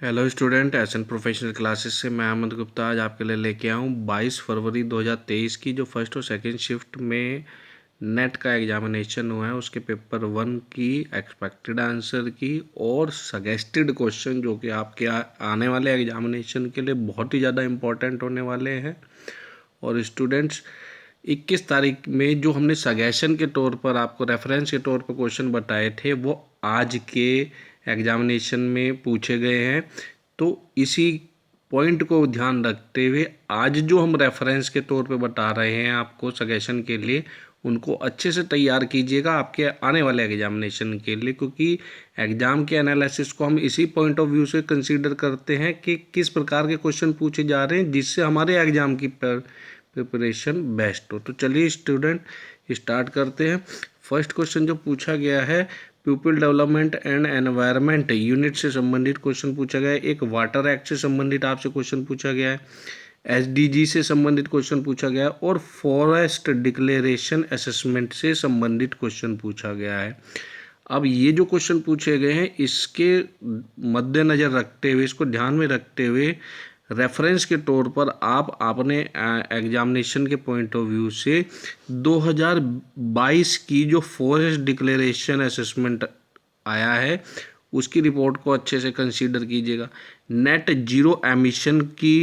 Hello student, SN professional classes से मैं अहमद गुप्ता आज आपके लिए लेके आया हूँ 22 फरवरी 2023 की जो फर्स्ट और सेकंड शिफ्ट में नेट का एग्जामिनेशन हुआ है उसके पेपर 1 की एक्सपेक्टेड आंसर की और सजेस्टेड क्वेश्चन जो कि आपके आने वाले एग्जामिनेशन के लिए बहुत ही ज़्यादा इम्पोर्टेंट होने वाले हैं। और स्टूडेंट्स 21 तारीख में जो हमने सजेशन के तौर पर आपको रेफरेंस के तौर पर क्वेश्चन बताए थे वो आज के एग्जामिनेशन में पूछे गए हैं। तो इसी पॉइंट को ध्यान रखते हुए आज जो हम रेफरेंस के तौर पे बता रहे हैं आपको सजेशन के लिए, उनको अच्छे से तैयार कीजिएगा आपके आने वाले एग्जामिनेशन के लिए, क्योंकि एग्जाम के एनालिसिस को हम इसी पॉइंट ऑफ व्यू से कंसीडर करते हैं कि किस प्रकार के क्वेश्चन पूछे जा रहे हैं जिससे हमारे एग्जाम की प्रिपरेशन बेस्ट हो। तो चलिए स्टूडेंट स्टार्ट करते हैं। फर्स्ट क्वेश्चन जो पूछा गया है people development and environment unit से संबंधित क्वेश्चन पूछा गया है। एक वाटर एक्ट से संबंधित आपसे क्वेश्चन पूछा गया है, एसडीजी से संबंधित क्वेश्चन पूछा गया है और फॉरेस्ट डिक्लेरेशन असेसमेंट से संबंधित क्वेश्चन पूछा गया है। अब ये जो क्वेश्चन पूछे गए हैं इसके मद्देनज़र रखते हुए, इसको ध्यान में रखते हुए रेफरेंस के तौर पर आप अपने एग्जामिनेशन के पॉइंट ऑफ व्यू से 2022 की जो फॉरेस्ट डिक्लेरेशन असेसमेंट आया है उसकी रिपोर्ट को अच्छे से कंसीडर कीजिएगा। नेट जीरो एमिशन की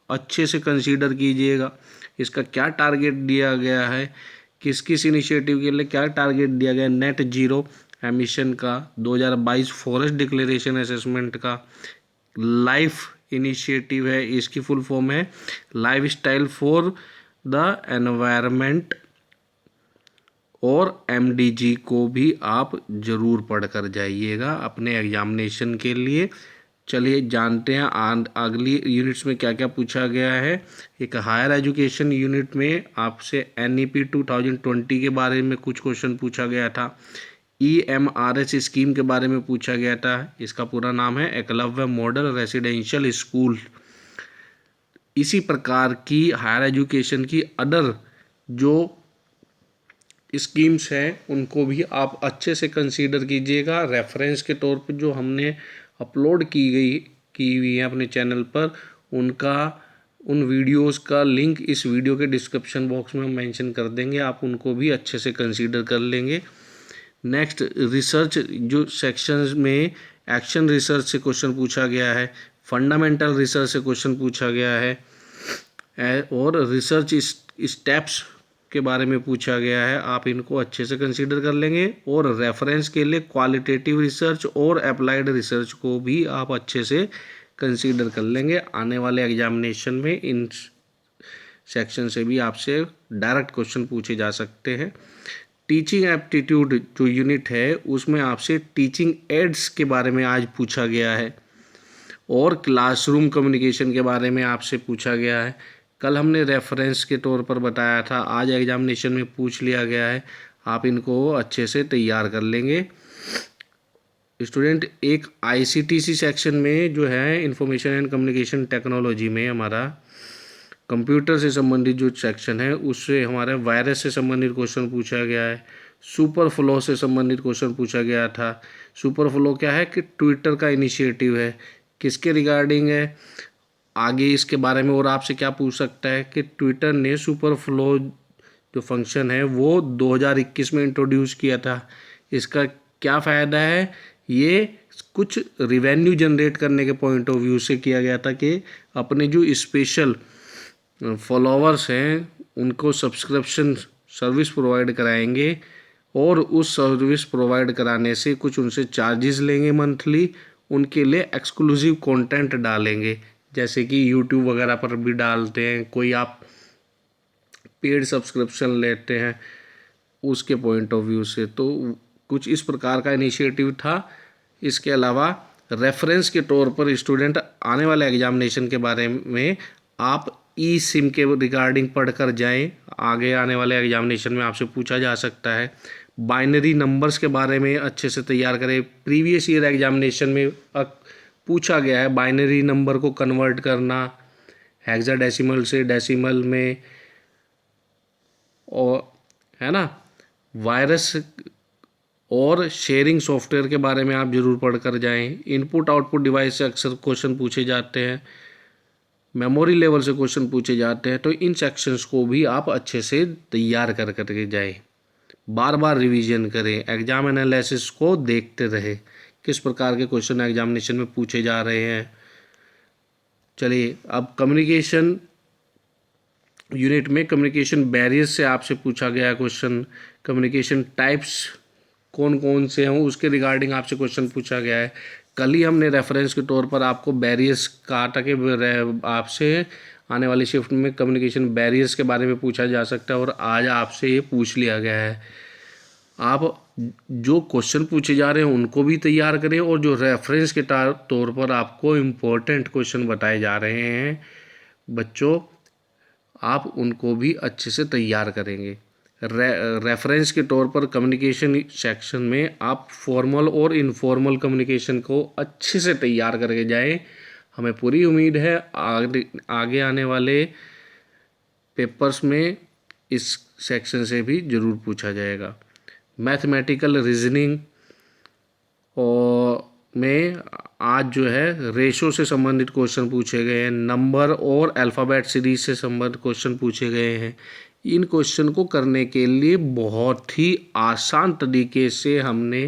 अच्छे से कंसीडर कीजिएगा। इसका क्या टारगेट दिया गया है, किस किस इनिशिएटिव के लिए क्या टारगेट दिया गया है नेट जीरो एमिशन का, 2022 फॉरेस्ट डिक्लेरेशन असेसमेंट का। लाइफ इनिशिएटिव है, इसकी फुल फॉर्म है life style for the environment, और एमडीजी को भी आप ज़रूर पढ़ कर जाइएगा अपने एग्जामिनेशन के लिए। चलिए जानते हैं अगली यूनिट्स में क्या क्या पूछा गया है। एक हायर एजुकेशन यूनिट में आपसे एनईपी 2020 के बारे में कुछ क्वेश्चन पूछा गया था। ईएमआरएस स्कीम के बारे में पूछा गया था। इसका पूरा नाम है एकलव्य मॉडल रेसिडेंशियल स्कूल। इसी प्रकार की हायर एजुकेशन की अदर जो स्कीम्स हैं उनको भी आप अच्छे से कंसीडर कीजिएगा। रेफरेंस के तौर पर जो हमने अपलोड की हुई है अपने चैनल पर, उन वीडियोस का लिंक इस वीडियो के डिस्क्रिप्शन बॉक्स में हम मेंशन कर देंगे, आप उनको भी अच्छे से कंसीडर कर लेंगे। नेक्स्ट रिसर्च जो सेक्शंस में एक्शन रिसर्च से क्वेश्चन पूछा गया है, फंडामेंटल रिसर्च से क्वेश्चन पूछा गया है और रिसर्च स्टेप्स के बारे में पूछा गया है। आप इनको अच्छे से कंसीडर कर लेंगे और रेफरेंस के लिए क्वालिटेटिव रिसर्च और अप्लाइड रिसर्च को भी आप अच्छे से कंसीडर कर लेंगे। आने वाले एग्जामिनेशन में इन सेक्शन से भी आपसे डायरेक्ट क्वेश्चन पूछे जा सकते हैं। टीचिंग एप्टीट्यूड जो यूनिट है उसमें आपसे टीचिंग एड्स के बारे में आज पूछा गया है और क्लासरूम कम्युनिकेशन के बारे में आपसे पूछा गया है। कल हमने रेफरेंस के तौर पर बताया था, आज एग्जामिनेशन में पूछ लिया गया है। आप इनको अच्छे से तैयार कर लेंगे। स्टूडेंट एक आईसीटीसी सेक्शन में जो है इंफॉर्मेशन एंड कम्युनिकेशन टेक्नोलॉजी में हमारा कंप्यूटर से संबंधित जो सेक्शन है उससे हमारे वायरस से संबंधित क्वेश्चन पूछा गया है। सुपर फ्लो से संबंधित क्वेश्चन पूछा गया था। सुपर फ्लो क्या है कि ट्विटर का इनिशिएटिव है, किसके रिगार्डिंग है, आगे इसके बारे में और आपसे क्या पूछ सकता है कि ट्विटर ने सुपर फ्लो जो फंक्शन है वो 2021 में इंट्रोड्यूस किया था। इसका क्या फ़ायदा है, ये कुछ रिवेन्यू जनरेट करने के पॉइंट ऑफ व्यू से किया गया था कि अपने जो स्पेशल फॉलोअर्स हैं उनको सब्सक्रिप्शन सर्विस प्रोवाइड कराएंगे और उस सर्विस प्रोवाइड कराने से कुछ उनसे चार्जेस लेंगे मंथली, उनके लिए एक्सक्लूसिव कंटेंट डालेंगे जैसे कि यूट्यूब वगैरह पर भी डालते हैं, कोई आप पेड सब्सक्रिप्शन लेते हैं उसके पॉइंट ऑफ व्यू से। तो कुछ इस प्रकार का इनिशिएटिव था। इसके अलावा रेफरेंस के तौर पर स्टूडेंट आने वाले एग्जामिनेशन के बारे में आप ई सिम के रिगार्डिंग पढ़ कर जाएँ, आगे आने वाले एग्जामिनेशन में आपसे पूछा जा सकता है। बाइनरी नंबर्स के बारे में अच्छे से तैयार करें। प्रीवियस ईयर एग्जामिनेशन में पूछा गया है बाइनरी नंबर को कन्वर्ट करना हेक्साडेसिमल से डेसिमल में, और है ना वायरस और शेयरिंग सॉफ्टवेयर के बारे में आप ज़रूर पढ़ कर जाएँ। इनपुट आउटपुट डिवाइस से अक्सर क्वेश्चन पूछे जाते हैं, मेमोरी लेवल से क्वेश्चन पूछे जाते हैं, तो इन सेक्शंस को भी आप अच्छे से तैयार कर करके जाएं। बार बार रिवीजन करें, एग्जाम एनालिसिस को देखते रहें, किस प्रकार के क्वेश्चन एग्जामिनेशन में पूछे जा रहे हैं। चलिए अब कम्युनिकेशन यूनिट में कम्युनिकेशन बैरियर्स से आपसे पूछा गया क्वेश्चन, कम्युनिकेशन टाइप्स कौन कौन से हैं उसके रिगार्डिंग आपसे क्वेश्चन पूछा गया है। कल ही हमने रेफरेंस के तौर पर आपको बैरियर्स कहा था कि आपसे आने वाली शिफ्ट में कम्युनिकेशन बैरियर्स के बारे में पूछा जा सकता है, और आज आपसे ये पूछ लिया गया है। आप जो क्वेश्चन पूछे जा रहे हैं उनको भी तैयार करें, और जो रेफरेंस के तौर पर आपको इम्पोर्टेंट क्वेश्चन बताए जा रहे हैं बच्चों, आप उनको भी अच्छे से तैयार करेंगे। रेफरेंस के तौर पर कम्युनिकेशन सेक्शन में आप फॉर्मल और इनफॉर्मल कम्युनिकेशन को अच्छे से तैयार करके जाएं। हमें पूरी उम्मीद है आगे आने वाले पेपर्स में इस सेक्शन से भी ज़रूर पूछा जाएगा। मैथमेटिकल रीजनिंग और में आज जो है रेशो से संबंधित क्वेश्चन पूछे गए हैं, नंबर और अल्फ़ाबेट सीरीज से संबंधित क्वेश्चन पूछे गए हैं। इन क्वेश्चन को करने के लिए बहुत ही आसान तरीके से हमने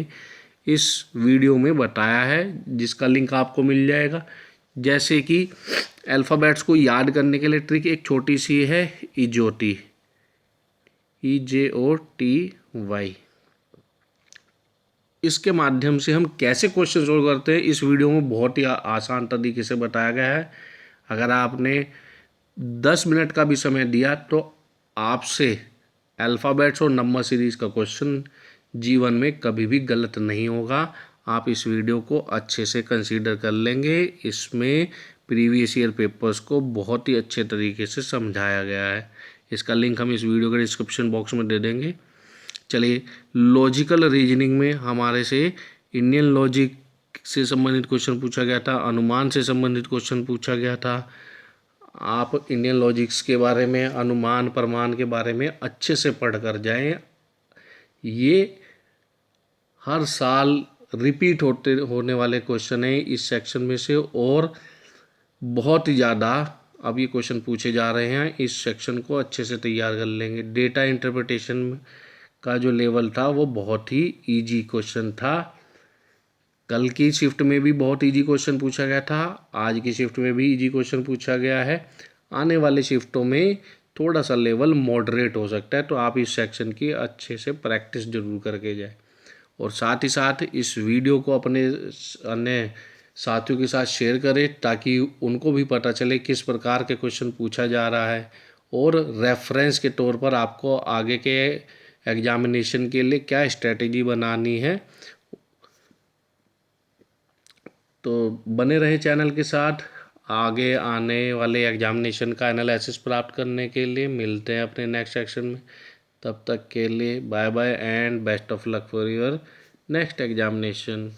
इस वीडियो में बताया है, जिसका लिंक आपको मिल जाएगा। जैसे कि अल्फ़ाबेट्स को याद करने के लिए ट्रिक एक छोटी सी है, इजोटी, EJOTY। इसके माध्यम से हम कैसे क्वेश्चन सोल्व करते हैं इस वीडियो में बहुत ही आसान तरीके से बताया गया है। अगर आपने 10 मिनट का भी समय दिया तो आपसे अल्फ़ाबेट्स और नंबर सीरीज़ का क्वेश्चन जीवन में कभी भी गलत नहीं होगा। आप इस वीडियो को अच्छे से कंसीडर कर लेंगे। इसमें प्रीवियस ईयर पेपर्स को बहुत ही अच्छे तरीके से समझाया गया है। इसका लिंक हम इस वीडियो के डिस्क्रिप्शन बॉक्स में दे देंगे। चलिए लॉजिकल रीजनिंग में हमारे से इंडियन लॉजिक से संबंधित क्वेश्चन पूछा गया था, अनुमान से संबंधित क्वेश्चन पूछा गया था। आप इंडियन लॉजिक्स के बारे में, अनुमान प्रमाण के बारे में अच्छे से पढ़ कर जाएं। ये हर साल रिपीट होने वाले क्वेश्चन है इस सेक्शन में से, और बहुत ही ज़्यादा अब ये क्वेश्चन पूछे जा रहे हैं। इस सेक्शन को अच्छे से तैयार कर लेंगे। डेटा इंटरप्रिटेशन का जो लेवल था वो बहुत ही इजी क्वेश्चन था। कल की शिफ्ट में भी बहुत इजी क्वेश्चन पूछा गया था, आज की शिफ्ट में भी इजी क्वेश्चन पूछा गया है। आने वाले शिफ्टों में थोड़ा सा लेवल मॉडरेट हो सकता है, तो आप इस सेक्शन की अच्छे से प्रैक्टिस जरूर करके जाए। और साथ ही साथ इस वीडियो को अपने अन्य साथियों के साथ शेयर करें, ताकि उनको भी पता चले किस प्रकार के क्वेश्चन पूछा जा रहा है, और रेफरेंस के तौर पर आपको आगे के एग्जामिनेशन के लिए क्या स्ट्रेटेजी बनानी है। तो बने रहे चैनल के साथ। आगे आने वाले एग्जामिनेशन का एनालिसिस प्राप्त करने के लिए मिलते हैं अपने नेक्स्ट सेक्शन में। तब तक के लिए bye bye and best of luck for your next examination.